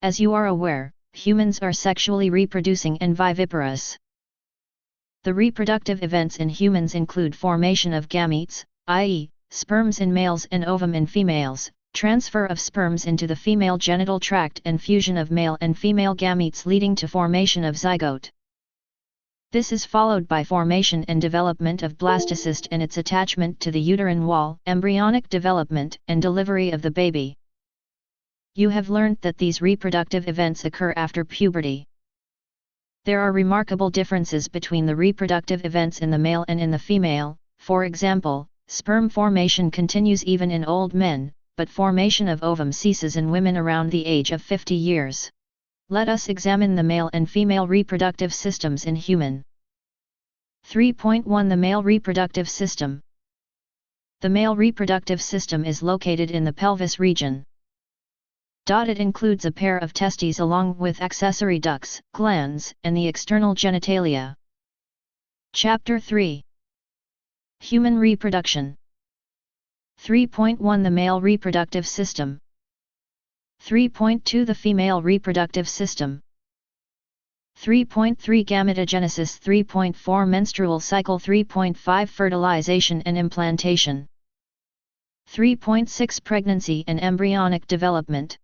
As you are aware, humans are sexually reproducing and viviparous. The reproductive events in humans include formation of gametes, i.e., sperms in males and ovum in females, transfer of sperms into the female genital tract and fusion of male and female gametes leading to formation of zygote. This is followed by formation and development of blastocyst and its attachment to the uterine wall, embryonic development, and delivery of the baby. You have learned that these reproductive events occur after puberty. There are remarkable differences between the reproductive events in the male and in the female. For example, sperm formation continues even in old men, but formation of ovum ceases in women around the age of 50 years. Let us examine the male and female reproductive systems in human. 3.1 The male reproductive system. The male reproductive system is located in the pelvis region. It includes a pair of testes along with accessory ducts, glands, and the external genitalia. Chapter 3. Human reproduction. 3.1 The male reproductive system. 3.2 The female reproductive system. 3.3 Gametogenesis. 3.4 Menstrual cycle. 3.5 Fertilization and implantation. 3.6 Pregnancy and embryonic development.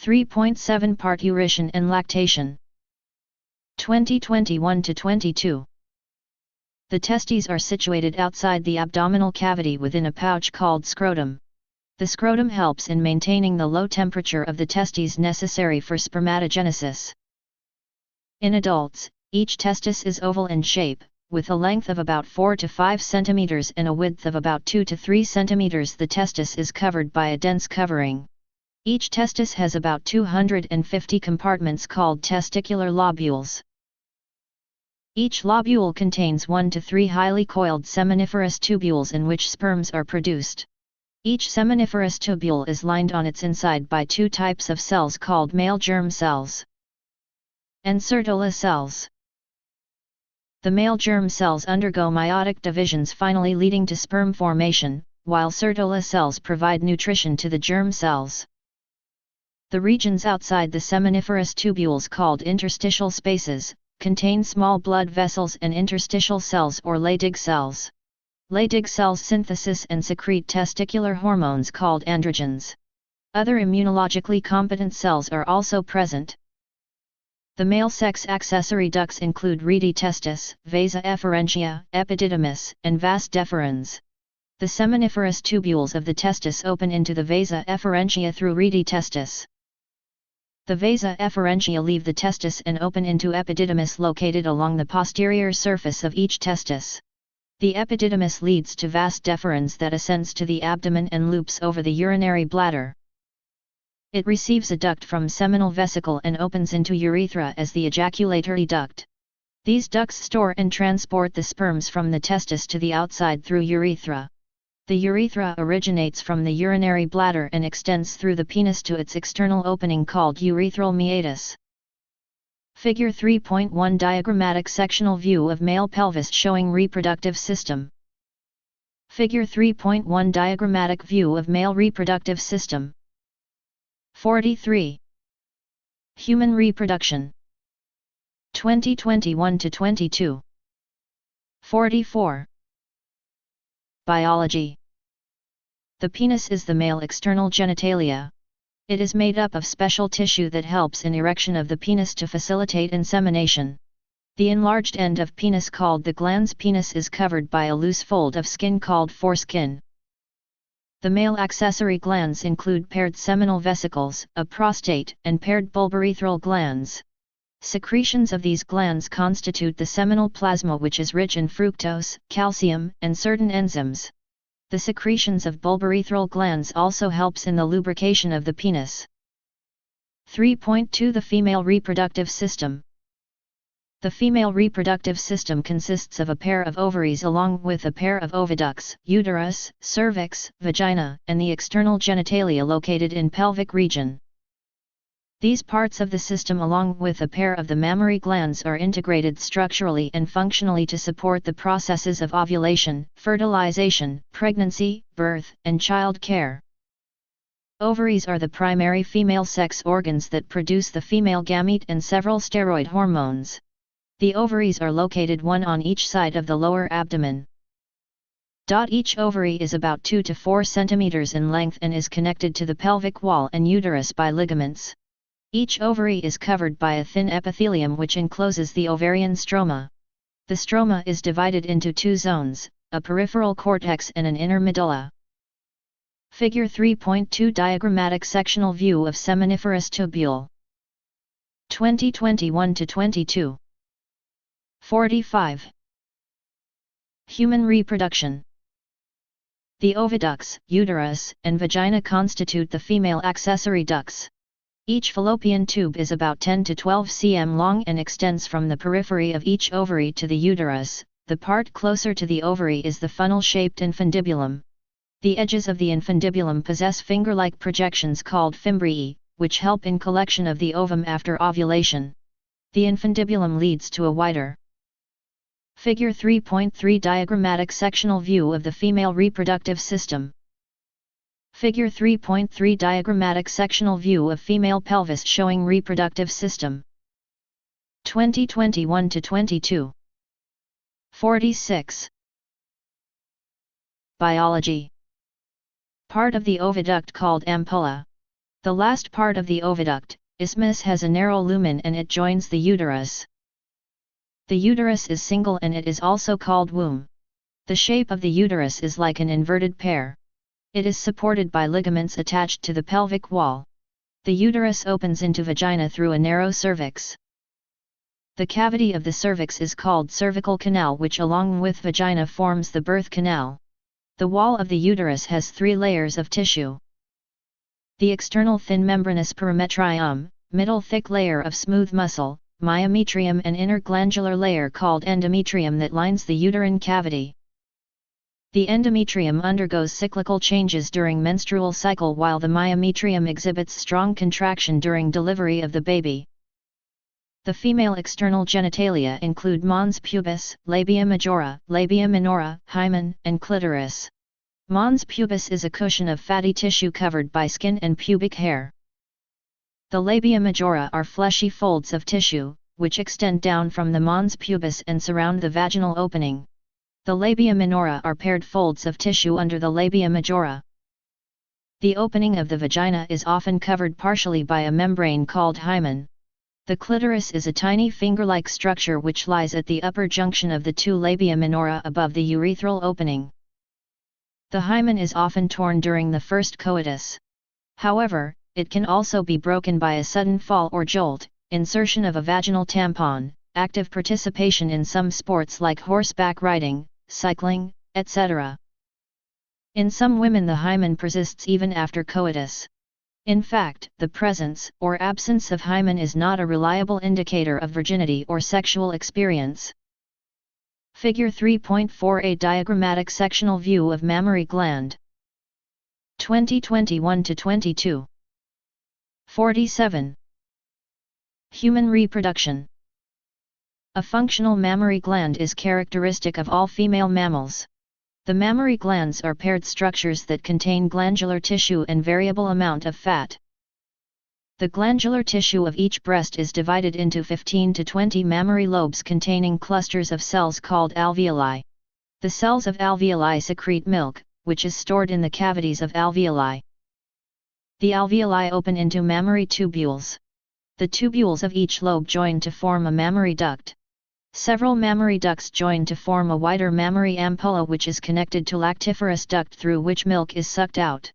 3.7 Parturition and lactation. 2021-22. The testes are situated outside the abdominal cavity within a pouch called scrotum. The scrotum helps in maintaining the low temperature of the testes necessary for spermatogenesis. In adults, each testis is oval in shape, with a length of about 4 to 5 cm and a width of about 2 to 3 cm. The testis is covered by a dense covering. Each testis has about 250 compartments called testicular lobules. Each lobule contains 1 to 3 highly coiled seminiferous tubules in which sperms are produced. Each seminiferous tubule is lined on its inside by 2 types of cells called male germ cells and Sertoli cells. The male germ cells undergo meiotic divisions, finally leading to sperm formation, while Sertoli cells provide nutrition to the germ cells. The regions outside the seminiferous tubules, called interstitial spaces, contain small blood vessels and interstitial cells or Leydig cells. Leydig cells synthesis and secrete testicular hormones called androgens. Other immunologically competent cells are also present. The male sex accessory ducts include rete testis, vasa efferentia, epididymis, and vas deferens. The seminiferous tubules of the testis open into the vasa efferentia through rete testis. The vasa efferentia leave the testis and open into epididymis located along the posterior surface of each testis. The epididymis leads to vas deferens that ascends to the abdomen and loops over the urinary bladder. It receives a duct from seminal vesicle and opens into urethra as the ejaculatory duct. These ducts store and transport the sperms from the testis to the outside through urethra. The urethra originates from the urinary bladder and extends through the penis to its external opening called urethral meatus. Figure 3.1 Diagrammatic sectional view of male pelvis showing reproductive system. Figure 3.1 Diagrammatic view of male reproductive system. 43. Human reproduction. 2021-22. 44. Biology. The penis is the male external genitalia. It is made up of special tissue that helps in erection of the penis to facilitate insemination. The enlarged end of penis, called the glans penis, is covered by a loose fold of skin called foreskin. The male accessory glands include paired seminal vesicles, a prostate, and paired bulbourethral glands. Secretions of these glands constitute the seminal plasma, which is rich in fructose, calcium, and certain enzymes. The secretions of bulbourethral glands also helps in the lubrication of the penis. 3.2 The female reproductive system. The female reproductive system consists of a pair of ovaries along with a pair of oviducts, uterus, cervix, vagina, and the external genitalia located in pelvic region. These parts of the system along with a pair of the mammary glands are integrated structurally and functionally to support the processes of ovulation, fertilization, pregnancy, birth, and child care. Ovaries are the primary female sex organs that produce the female gamete and several steroid hormones. The ovaries are located one on each side of the lower abdomen. Each ovary is about 2 to 4 cm in length and is connected to the pelvic wall and uterus by ligaments. Each ovary is covered by a thin epithelium which encloses the ovarian stroma. The stroma is divided into two zones, a peripheral cortex and an inner medulla. Figure 3.2 Diagrammatic sectional view of seminiferous tubule. 2021-22. 45. Human reproduction. The oviducts, uterus, and vagina constitute the female accessory ducts. Each fallopian tube is about 10 to 12 cm long and extends from the periphery of each ovary to the uterus. The part closer to the ovary is the funnel-shaped infundibulum. The edges of the infundibulum possess finger-like projections called fimbriae, which help in collection of the ovum after ovulation. The infundibulum leads to a wider. Figure 3.3 Diagrammatic sectional view of the female reproductive system. Figure 3.3 Diagrammatic sectional view of female pelvis showing reproductive system. 2021-22. 46. Biology. Part of the oviduct called ampulla. The last part of the oviduct, isthmus, has a narrow lumen and it joins the uterus. The uterus is single and it is also called womb. The shape of the uterus is like an inverted pear. It is supported by ligaments attached to the pelvic wall. The uterus opens into vagina through a narrow cervix. The cavity of the cervix is called cervical canal, which along with vagina forms the birth canal. The wall of the uterus has 3 layers of tissue. The external thin membranous perimetrium, middle thick layer of smooth muscle, myometrium, and inner glandular layer called endometrium that lines the uterine cavity. The endometrium undergoes cyclical changes during menstrual cycle while the myometrium exhibits strong contraction during delivery of the baby. The female external genitalia include mons pubis, labia majora, labia minora, hymen, and clitoris. Mons pubis is a cushion of fatty tissue covered by skin and pubic hair. The labia majora are fleshy folds of tissue, which extend down from the mons pubis and surround the vaginal opening. The labia minora are paired folds of tissue under the labia majora. The opening of the vagina is often covered partially by a membrane called hymen. The clitoris is a tiny finger-like structure which lies at the upper junction of the two labia minora above the urethral opening. The hymen is often torn during the first coitus. However, it can also be broken by a sudden fall or jolt, insertion of a vaginal tampon, active participation in some sports like horseback riding, cycling, etc. In some women the hymen persists even after coitus. In fact, the presence or absence of hymen is not a reliable indicator of virginity or sexual experience. Figure 3.4 A diagrammatic sectional view of mammary gland. 2021-22. 47. Human reproduction. A functional mammary gland is characteristic of all female mammals. The mammary glands are paired structures that contain glandular tissue and variable amount of fat. The glandular tissue of each breast is divided into 15 to 20 mammary lobes containing clusters of cells called alveoli. The cells of alveoli secrete milk, which is stored in the cavities of alveoli. The alveoli open into mammary tubules. The tubules of each lobe join to form a mammary duct. Several mammary ducts join to form a wider mammary ampulla which is connected to lactiferous duct through which milk is sucked out.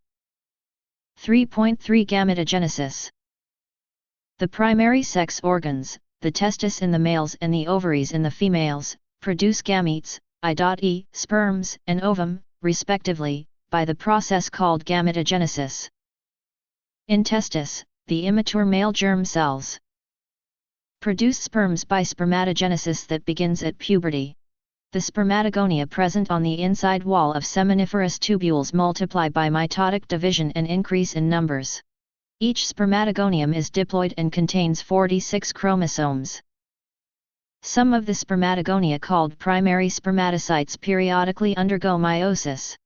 3.3 Gametogenesis. The primary sex organs, the testis in the males and the ovaries in the females, produce gametes, i.e., sperms, and ovum, respectively, by the process called gametogenesis. In testis, the immature male germ cells produce sperms by spermatogenesis that begins at puberty. The spermatogonia present on the inside wall of seminiferous tubules multiply by mitotic division and increase in numbers. Each spermatogonium is diploid and contains 46 chromosomes. Some of the spermatogonia called primary spermatocytes periodically undergo meiosis.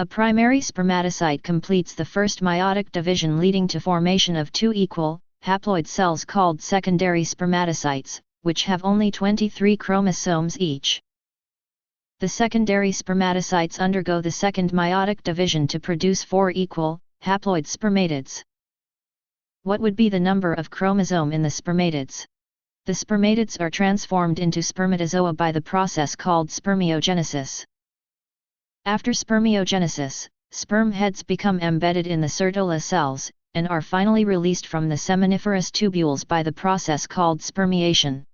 A primary spermatocyte completes the first meiotic division, leading to formation of two equal, haploid cells called secondary spermatocytes, which have only 23 chromosomes each. The secondary spermatocytes undergo the second meiotic division to produce 4 equal, haploid spermatids. What would be the number of chromosome in the spermatids? The spermatids are transformed into spermatozoa by the process called spermiogenesis. After spermiogenesis, sperm heads become embedded in the Sertoli cells, and are finally released from the seminiferous tubules by the process called spermiation.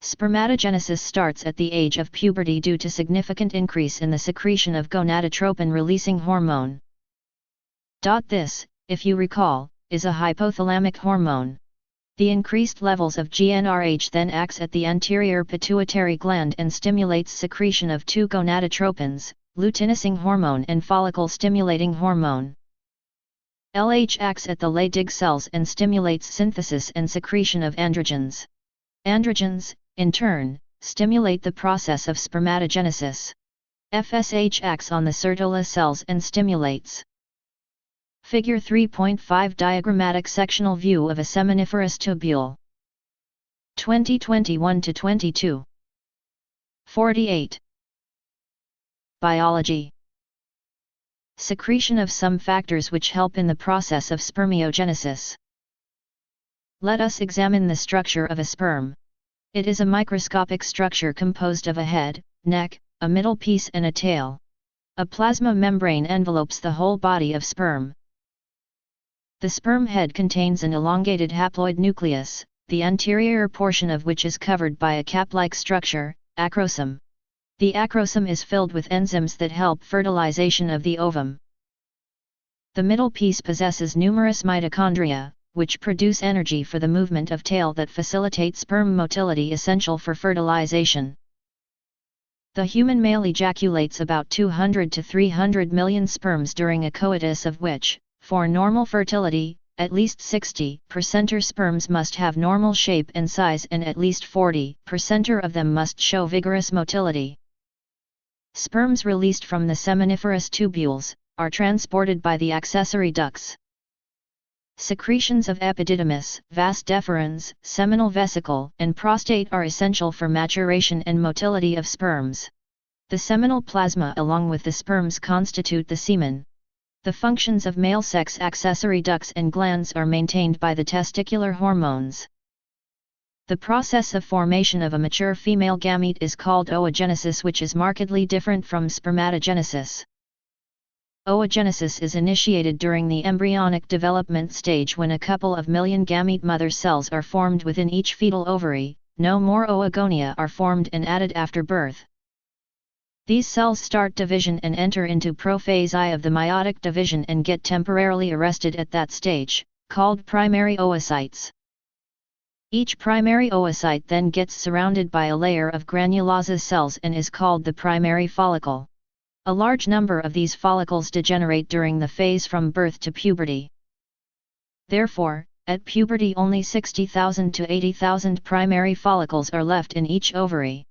Spermatogenesis starts at the age of puberty due to significant increase in the secretion of gonadotropin-releasing hormone. This, if you recall, is a hypothalamic hormone. The increased levels of GnRH then acts at the anterior pituitary gland and stimulates secretion of two gonadotropins, luteinizing hormone and follicle-stimulating hormone. LH acts at the Leydig cells and stimulates synthesis and secretion of androgens. Androgens, in turn, stimulate the process of spermatogenesis. FSH acts on the Sertoli cells and stimulates. Figure 3.5 Diagrammatic sectional view of a seminiferous tubule. 2021-22. 48. Biology. Secretion of some factors which help in the process of spermiogenesis. Let us examine the structure of a sperm. It is a microscopic structure composed of a head, neck, a middle piece and a tail. A plasma membrane envelopes the whole body of sperm. The sperm head contains an elongated haploid nucleus, the anterior portion of which is covered by a cap-like structure, acrosome. The acrosome is filled with enzymes that help fertilization of the ovum. The middle piece possesses numerous mitochondria, which produce energy for the movement of tail that facilitate sperm motility essential for fertilization. The human male ejaculates about 200 to 300 million sperms during a coitus, of which, for normal fertility, at least 60% sperms must have normal shape and size and at least 40% of them must show vigorous motility. Sperms released from the seminiferous tubules are transported by the accessory ducts. Secretions of epididymis, vas deferens, seminal vesicle, and prostate are essential for maturation and motility of sperms. The seminal plasma along with the sperms constitute the semen. The functions of male sex accessory ducts and glands are maintained by the testicular hormones. The process of formation of a mature female gamete is called oogenesis, which is markedly different from spermatogenesis. Oogenesis is initiated during the embryonic development stage when a couple of million gamete mother cells are formed within each fetal ovary. No more oogonia are formed and added after birth. These cells start division and enter into prophase I of the meiotic division and get temporarily arrested at that stage, called primary oocytes. Each primary oocyte then gets surrounded by a layer of granulosa cells and is called the primary follicle. A large number of these follicles degenerate during the phase from birth to puberty. Therefore, at puberty only 60,000 to 80,000 primary follicles are left in each ovary.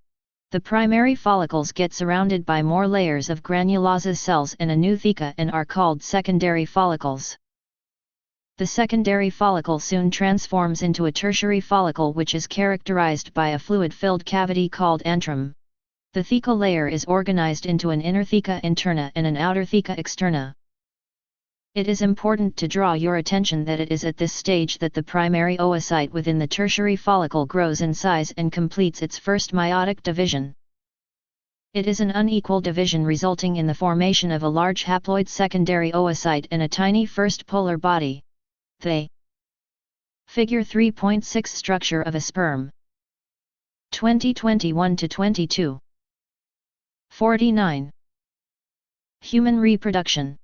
The primary follicles get surrounded by more layers of granulosa cells and a new theca and are called secondary follicles. The secondary follicle soon transforms into a tertiary follicle, which is characterized by a fluid-filled cavity called antrum. The theca layer is organized into an inner theca interna and an outer theca externa. It is important to draw your attention that it is at this stage that the primary oocyte within the tertiary follicle grows in size and completes its first meiotic division. It is an unequal division resulting in the formation of a large haploid secondary oocyte and a tiny first polar body. Figure 3.6 Structure of a sperm. 2021-22. 49. Human reproduction.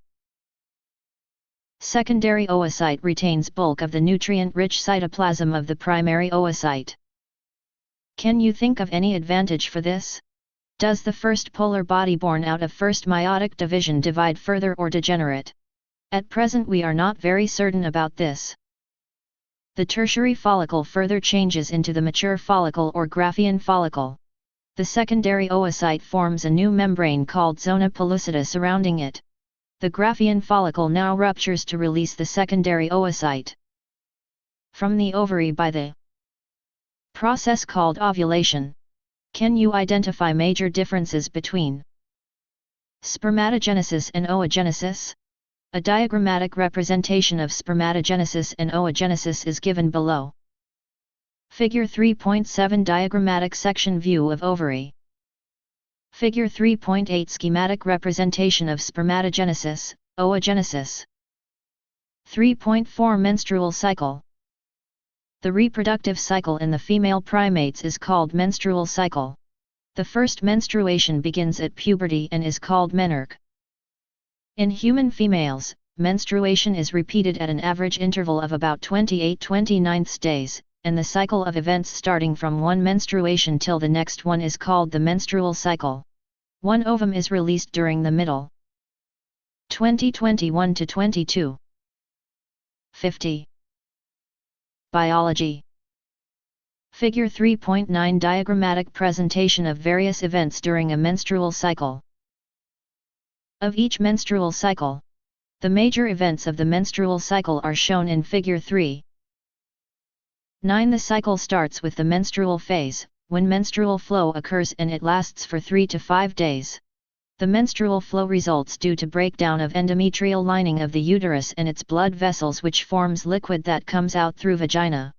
Secondary oocyte retains bulk of the nutrient-rich cytoplasm of the primary oocyte. Can you think of any advantage for this? Does the first polar body born out of first meiotic division divide further or degenerate? At present we are not very certain about this. The tertiary follicle further changes into the mature follicle or Graafian follicle. The secondary oocyte forms a new membrane called zona pellucida surrounding it. The Graafian follicle now ruptures to release the secondary oocyte from the ovary by the process called ovulation. Can you identify major differences between spermatogenesis and oogenesis? A diagrammatic representation of spermatogenesis and oogenesis is given below. Figure 3.7 Diagrammatic section view of ovary. Figure 3.8 Schematic representation of spermatogenesis, oogenesis. 3.4 Menstrual cycle. The reproductive cycle in the female primates is called menstrual cycle. The first menstruation begins at puberty and is called menarche. In human females, menstruation is repeated at an average interval of about 28-29 days, and the cycle of events starting from one menstruation till the next one is called the menstrual cycle. One ovum is released during the middle. 2021 to 22. 50. Biology. Figure 3.9 Diagrammatic presentation of various events during a menstrual cycle. Of each menstrual cycle, the major events of the menstrual cycle are shown in Figure 3. 9. The cycle starts with the menstrual phase, when menstrual flow occurs and it lasts for 3 to 5 days. The menstrual flow results due to breakdown of endometrial lining of the uterus and its blood vessels, which forms liquid that comes out through vagina.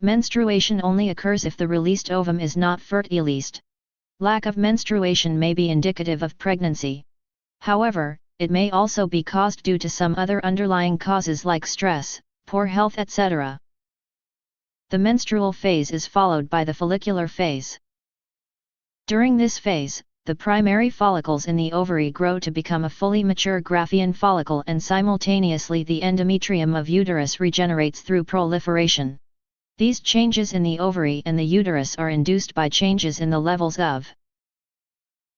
Menstruation only occurs if the released ovum is not fertilized. Lack of menstruation may be indicative of pregnancy. However, it may also be caused due to some other underlying causes like stress, poor health, etc. The menstrual phase is followed by the follicular phase. During this phase, the primary follicles in the ovary grow to become a fully mature Graafian follicle, and simultaneously the endometrium of uterus regenerates through proliferation. These changes in the ovary and the uterus are induced by changes in the levels of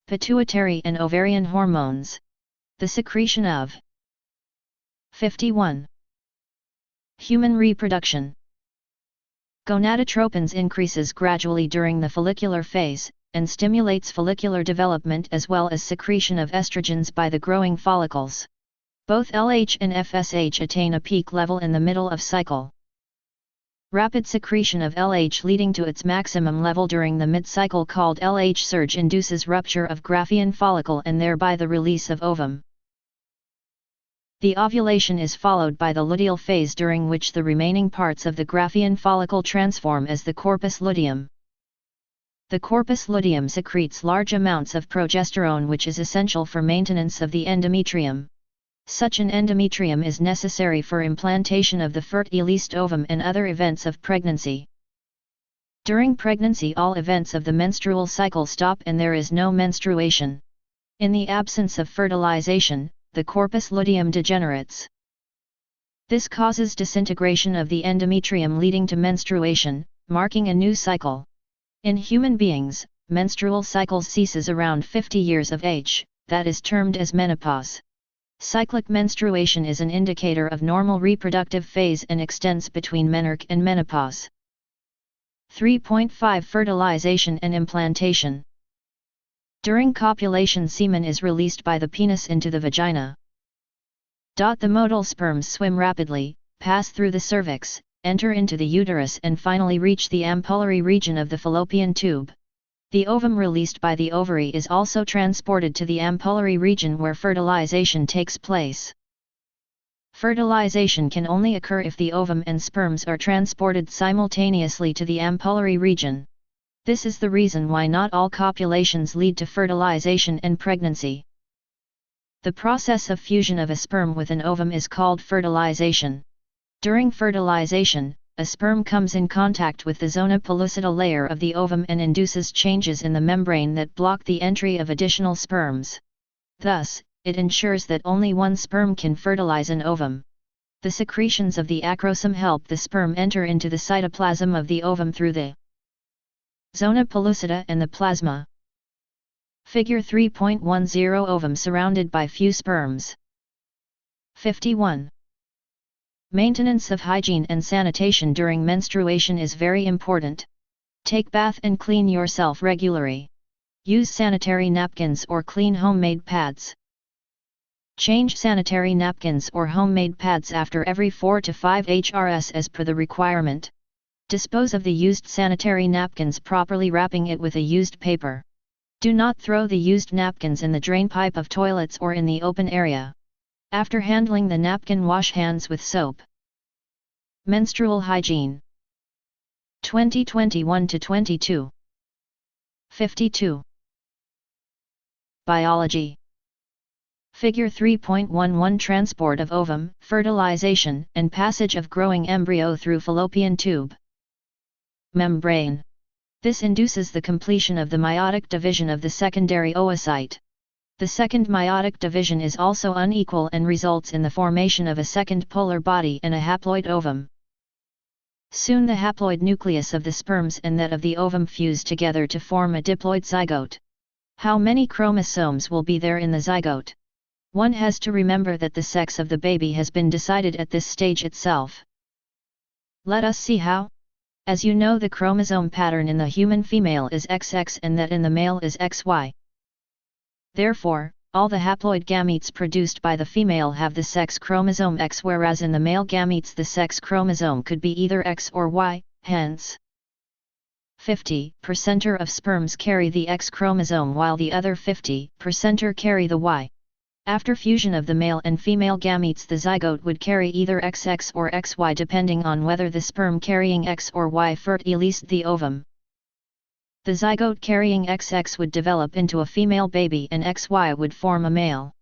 pituitary and ovarian hormones. The secretion of 51. Human reproduction. Gonadotropins increases gradually during the follicular phase, and stimulates follicular development as well as secretion of estrogens by the growing follicles. Both LH and FSH attain a peak level in the middle of cycle. Rapid secretion of LH leading to its maximum level during the mid-cycle called LH surge induces rupture of Graafian follicle and thereby the release of ovum. The ovulation is followed by the luteal phase, during which the remaining parts of the Graafian follicle transform as the corpus luteum. The corpus luteum secretes large amounts of progesterone, which is essential for maintenance of the endometrium. Such an endometrium is necessary for implantation of the fertilized ovum and other events of pregnancy. During pregnancy, all events of the menstrual cycle stop and there is no menstruation. In the absence of fertilization, the corpus luteum degenerates. This causes disintegration of the endometrium leading to menstruation, marking a new cycle. In human beings, menstrual cycles ceases around 50 years of age, that is termed as menopause. Cyclic menstruation is an indicator of normal reproductive phase and extends between menarche and menopause. 3.5 Fertilization and implantation. During copulation, semen is released by the penis into the vagina. The motile sperms swim rapidly, pass through the cervix, enter into the uterus and finally reach the ampullary region of the fallopian tube. The ovum released by the ovary is also transported to the ampullary region where fertilization takes place. Fertilization can only occur if the ovum and sperms are transported simultaneously to the ampullary region. This is the reason why not all copulations lead to fertilization and pregnancy. The process of fusion of a sperm with an ovum is called fertilization. During fertilization, a sperm comes in contact with the zona pellucida layer of the ovum and induces changes in the membrane that block the entry of additional sperms. Thus, it ensures that only one sperm can fertilize an ovum. The secretions of the acrosome help the sperm enter into the cytoplasm of the ovum through the zona pellucida and the plasma. Figure 3.10 Ovum surrounded by few sperms. 51. Maintenance of hygiene and sanitation during menstruation is very important. Take bath and clean yourself regularly. Use sanitary napkins or clean homemade pads. Change sanitary napkins or homemade pads after every 4 to 5 HRS as per the requirement. Dispose of the used sanitary napkins properly, wrapping it with a used paper. Do not throw the used napkins in the drain pipe of toilets or in the open area. After handling the napkin, wash hands with soap. Menstrual hygiene. 2021-22. 52. Biology. Figure 3.11 Transport of ovum, fertilization, and passage of growing embryo through fallopian tube. Membrane. This induces the completion of the meiotic division of the secondary oocyte. The second meiotic division is also unequal and results in the formation of a second polar body and a haploid ovum. Soon the haploid nucleus of the sperms and that of the ovum fuse together to form a diploid zygote. How many chromosomes will be there in the zygote? One has to remember that the sex of the baby has been decided at this stage itself. Let us see how. As you know, the chromosome pattern in the human female is XX and that in the male is XY. Therefore, all the haploid gametes produced by the female have the sex chromosome X, whereas in the male gametes the sex chromosome could be either X or Y, hence 50% of sperms carry the X chromosome while the other 50% carry the Y. After fusion of the male and female gametes, the zygote would carry either XX or XY depending on whether the sperm carrying X or Y fertilized the ovum. The zygote carrying XX would develop into a female baby and XY would form a male.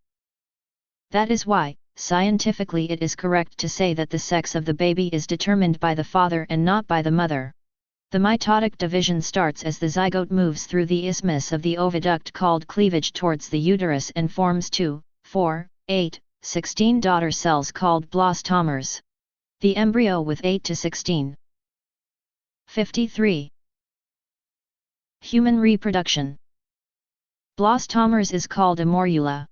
That is why, scientifically, it is correct to say that the sex of the baby is determined by the father and not by the mother. The mitotic division starts as the zygote moves through the isthmus of the oviduct called cleavage towards the uterus and forms 2, 4, 8, 16 daughter cells called blastomers. The embryo with 8 to 16. 53. Human reproduction. Blastomers is called a morula.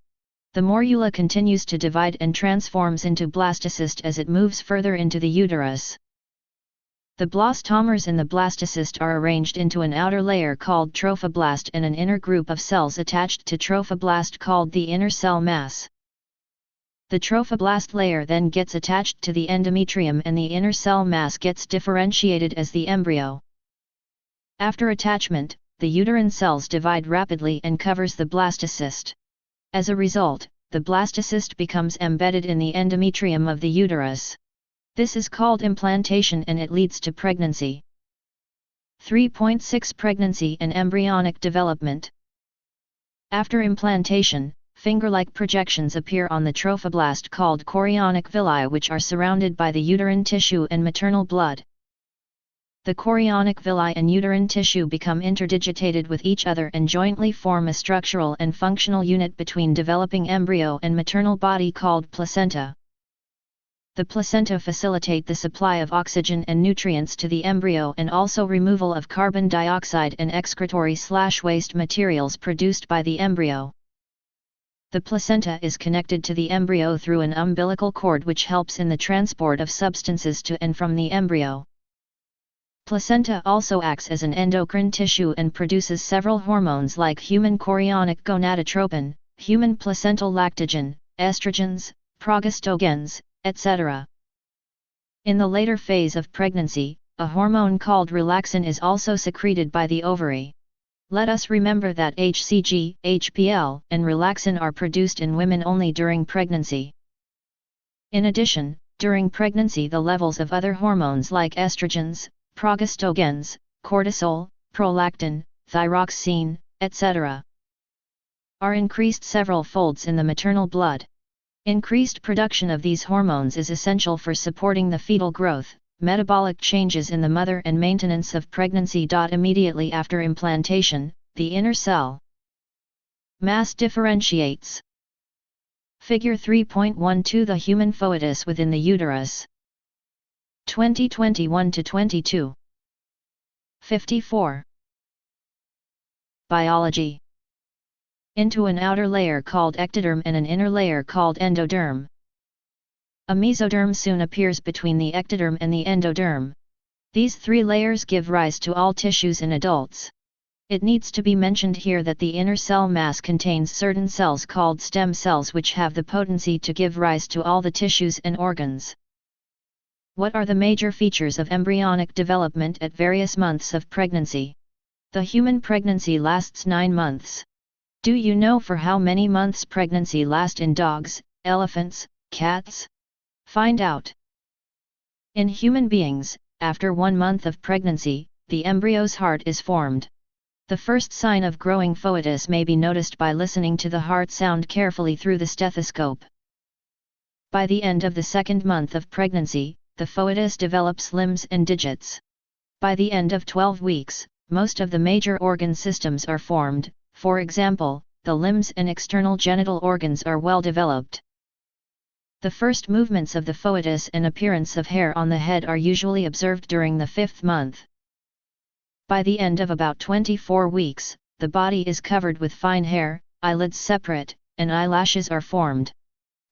The morula continues to divide and transforms into blastocyst as it moves further into the uterus. The blastomers in the blastocyst are arranged into an outer layer called trophoblast and an inner group of cells attached to trophoblast called the inner cell mass. The trophoblast layer then gets attached to the endometrium and the inner cell mass gets differentiated as the embryo. After attachment, the uterine cells divide rapidly and covers the blastocyst. As a result, the blastocyst becomes embedded in the endometrium of the uterus. This is called implantation and it leads to pregnancy. 3.6 Pregnancy and embryonic development. After implantation, finger-like projections appear on the trophoblast called chorionic villi, which are surrounded by the uterine tissue and maternal blood. The chorionic villi and uterine tissue become interdigitated with each other and jointly form a structural and functional unit between developing embryo and maternal body called placenta. The placenta facilitate the supply of oxygen and nutrients to the embryo and also removal of carbon dioxide and excretory/waste materials produced by the embryo. The placenta is connected to the embryo through an umbilical cord which helps in the transport of substances to and from the embryo. Placenta also acts as an endocrine tissue and produces several hormones like human chorionic gonadotropin, human placental lactogen, estrogens, progestogens, etc. In the later phase of pregnancy, a hormone called relaxin is also secreted by the ovary. Let us remember that HCG, HPL, and relaxin are produced in women only during pregnancy. In addition, during pregnancy the levels of other hormones like estrogens, progestogens, cortisol, prolactin, thyroxine, etc. are increased several folds in the maternal blood. Increased production of these hormones is essential for supporting the fetal growth, metabolic changes in the mother and maintenance of pregnancy. Immediately after implantation, the inner cell mass differentiates. Figure 3.12 The human foetus within the uterus. 2021-22. 54. Biology. Into an outer layer called ectoderm and an inner layer called endoderm. A mesoderm soon appears between the ectoderm and the endoderm. These 3 layers give rise to all tissues in adults. It needs to be mentioned here that the inner cell mass contains certain cells called stem cells which have the potency to give rise to all the tissues and organs. What are the major features of embryonic development at various months of pregnancy? The human pregnancy lasts 9 months. Do you know for how many months pregnancy lasts in dogs, elephants, cats? Find out. In human beings, after 1 month of pregnancy, the embryo's heart is formed. The first sign of growing foetus may be noticed by listening to the heart sound carefully through the stethoscope. By the end of the 2nd month of pregnancy, the foetus develops limbs and digits. By the end of 12 weeks, most of the major organ systems are formed, for example, the limbs and external genital organs are well developed. The first movements of the foetus and appearance of hair on the head are usually observed during the 5th month. By the end of about 24 weeks, the body is covered with fine hair, eyelids separate, and eyelashes are formed.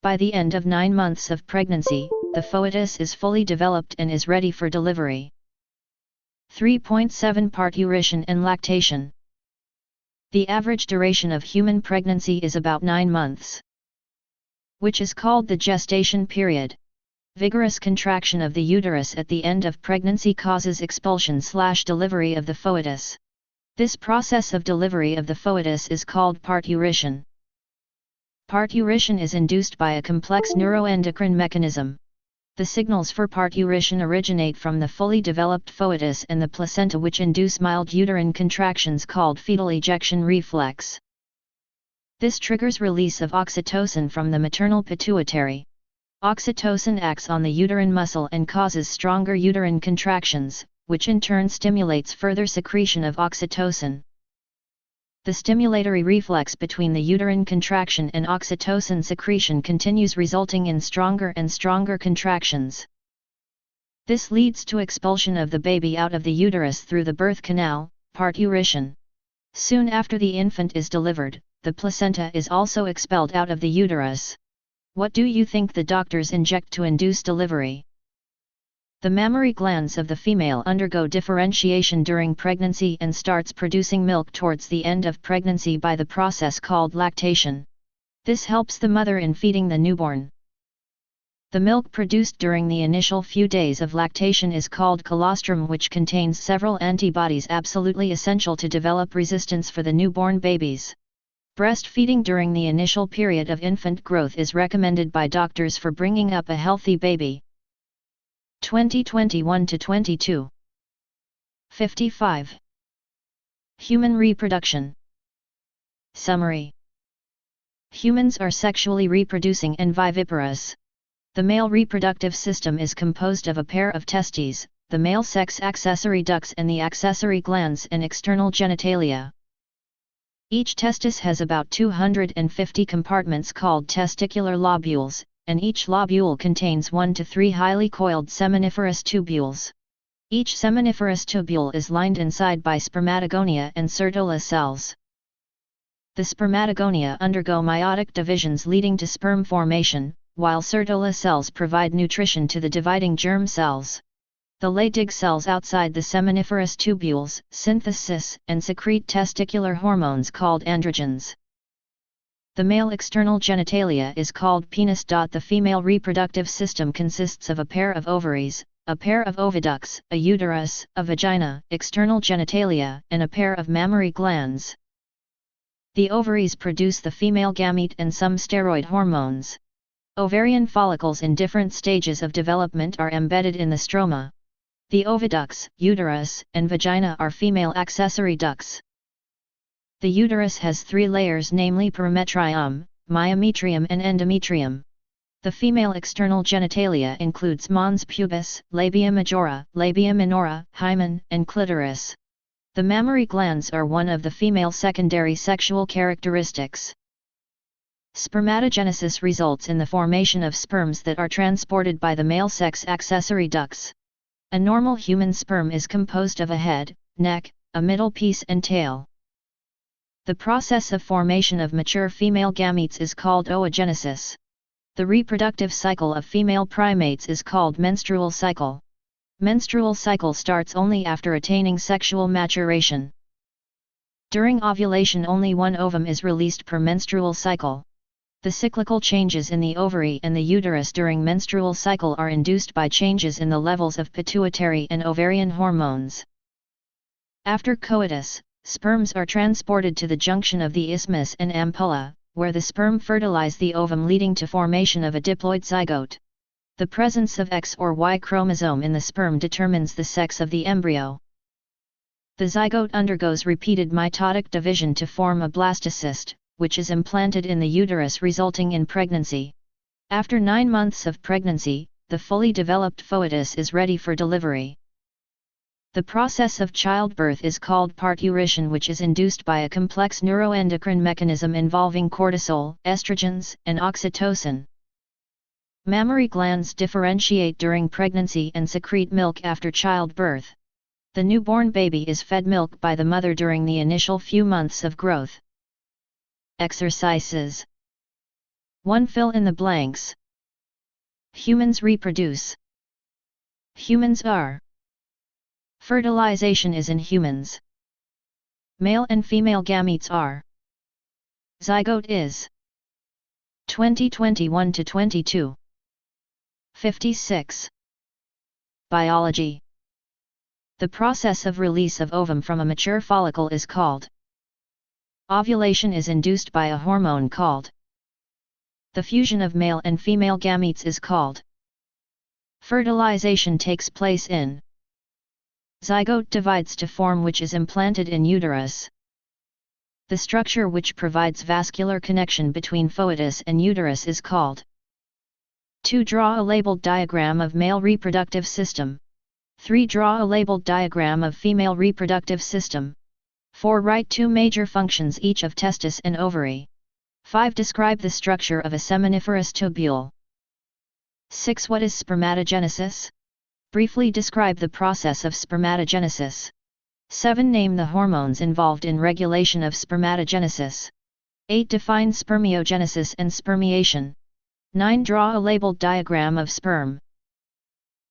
By the end of 9 months of pregnancy, the foetus is fully developed and is ready for delivery. 3.7 Parturition and lactation. The average duration of human pregnancy is about 9 months, which is called the gestation period. Vigorous contraction of the uterus at the end of pregnancy causes expulsion/delivery of the foetus. This process of delivery of the foetus is called parturition. Parturition is induced by a complex neuroendocrine mechanism. The signals for parturition originate from the fully developed foetus and the placenta, which induce mild uterine contractions called fetal ejection reflex. This triggers release of oxytocin from the maternal pituitary. Oxytocin acts on the uterine muscle and causes stronger uterine contractions, which in turn stimulates further secretion of oxytocin. The stimulatory reflex between the uterine contraction and oxytocin secretion continues, resulting in stronger and stronger contractions. This leads to expulsion of the baby out of the uterus through the birth canal, parturition. Soon after the infant is delivered, the placenta is also expelled out of the uterus. What do you think the doctors inject to induce delivery? The mammary glands of the female undergo differentiation during pregnancy and starts producing milk towards the end of pregnancy by the process called lactation. This helps the mother in feeding the newborn. The milk produced during the initial few days of lactation is called colostrum, which contains several antibodies absolutely essential to develop resistance for the newborn babies. Breastfeeding during the initial period of infant growth is recommended by doctors for bringing up a healthy baby. 2021-22. 55. Human reproduction. Summary. Humans are sexually reproducing and viviparous. The male reproductive system is composed of a pair of testes, the male sex accessory ducts and the accessory glands and external genitalia. Each testis has about 250 compartments called testicular lobules, and each lobule contains 1 to 3 highly coiled seminiferous tubules. Each seminiferous tubule is lined inside by spermatogonia and Sertoli cells. The spermatogonia undergo meiotic divisions leading to sperm formation, while Sertoli cells provide nutrition to the dividing germ cells. The Leydig cells outside the seminiferous tubules synthesis and secrete testicular hormones called androgens. The male external genitalia is called penis. The female reproductive system consists of a pair of ovaries, a pair of oviducts, a uterus, a vagina, external genitalia, and a pair of mammary glands. The ovaries produce the female gamete and some steroid hormones. Ovarian follicles in different stages of development are embedded in the stroma. The oviducts, uterus, and vagina are female accessory ducts. The uterus has 3 layers, namely perimetrium, myometrium and endometrium. The female external genitalia includes mons pubis, labia majora, labia minora, hymen, and clitoris. The mammary glands are one of the female secondary sexual characteristics. Spermatogenesis results in the formation of sperms that are transported by the male sex accessory ducts. A normal human sperm is composed of a head, neck, a middle piece and tail. The process of formation of mature female gametes is called oogenesis. The reproductive cycle of female primates is called menstrual cycle. Menstrual cycle starts only after attaining sexual maturation. During ovulation only one ovum is released per menstrual cycle. The cyclical changes in the ovary and the uterus during menstrual cycle are induced by changes in the levels of pituitary and ovarian hormones. After coitus, sperms are transported to the junction of the isthmus and ampulla, where the sperm fertilize the ovum, leading to formation of a diploid zygote. The presence of X or Y chromosome in the sperm determines the sex of the embryo. The zygote undergoes repeated mitotic division to form a blastocyst, which is implanted in the uterus, resulting in pregnancy. After 9 months of pregnancy, the fully developed foetus is ready for delivery. The process of childbirth is called parturition, which is induced by a complex neuroendocrine mechanism involving cortisol, estrogens, and oxytocin. Mammary glands differentiate during pregnancy and secrete milk after childbirth. The newborn baby is fed milk by the mother during the initial few months of growth. Exercises. 1. Fill in the blanks. Humans reproduce. Humans are. Fertilization is in humans. Male and female gametes are. Zygote is. 2021 to 22. 56. Biology. The process of release of ovum from a mature follicle is called. Ovulation is induced by a hormone called. The fusion of male and female gametes is called. Fertilization takes place in. Zygote divides to form which is implanted in uterus. The structure which provides vascular connection between foetus and uterus is called. 2. Draw a labeled diagram of male reproductive system. 3. Draw a labeled diagram of female reproductive system. 4. Write 2 major functions each of testis and ovary. 5. Describe the structure of a seminiferous tubule. 6. What is spermatogenesis? Briefly describe the process of spermatogenesis. 7. Name the hormones involved in regulation of spermatogenesis. 8. Define spermiogenesis and spermiation. 9. Draw a labeled diagram of sperm.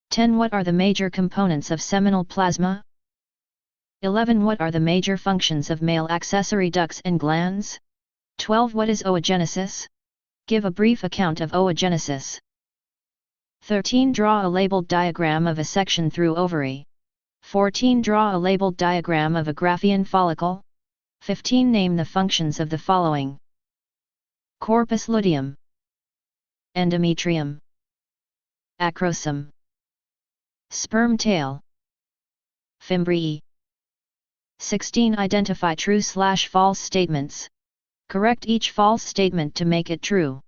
10. What are the major components of seminal plasma? 11. What are the major functions of male accessory ducts and glands? 12. What is oogenesis? Give a brief account of oogenesis. 13. Draw a labeled diagram of a section through ovary. 14. Draw a labeled diagram of a Graafian follicle. 15. Name the functions of the following: corpus luteum, endometrium, acrosome, sperm tail, fimbriae. 16. Identify true/false statements. Correct each false statement to make it true.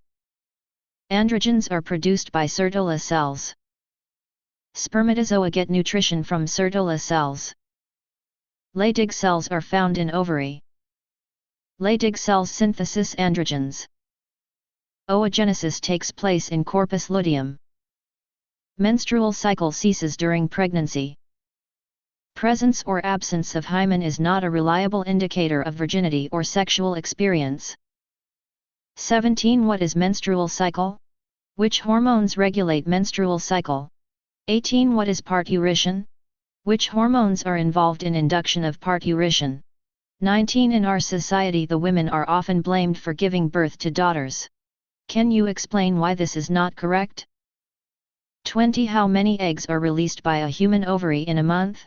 Androgens are produced by Sertoli cells. Spermatozoa get nutrition from Sertoli cells. Leydig cells are found in ovary. Leydig cells synthesis androgens. Oogenesis takes place in corpus luteum. Menstrual cycle ceases during pregnancy. Presence or absence of hymen is not a reliable indicator of virginity or sexual experience. 17. What is menstrual cycle? Which hormones regulate menstrual cycle? 18. What is parturition? Which hormones are involved in induction of parturition? 19. In our society, the women are often blamed for giving birth to daughters. Can you explain why this is not correct? 20. How many eggs are released by a human ovary in a month?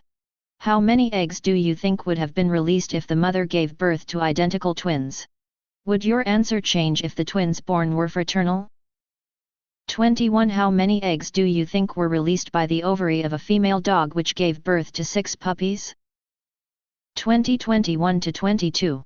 How many eggs do you think would have been released if the mother gave birth to identical twins? Would your answer change if the twins born were fraternal? 21. How many eggs do you think were released by the ovary of a female dog which gave birth to 6 puppies? 2021 to 22.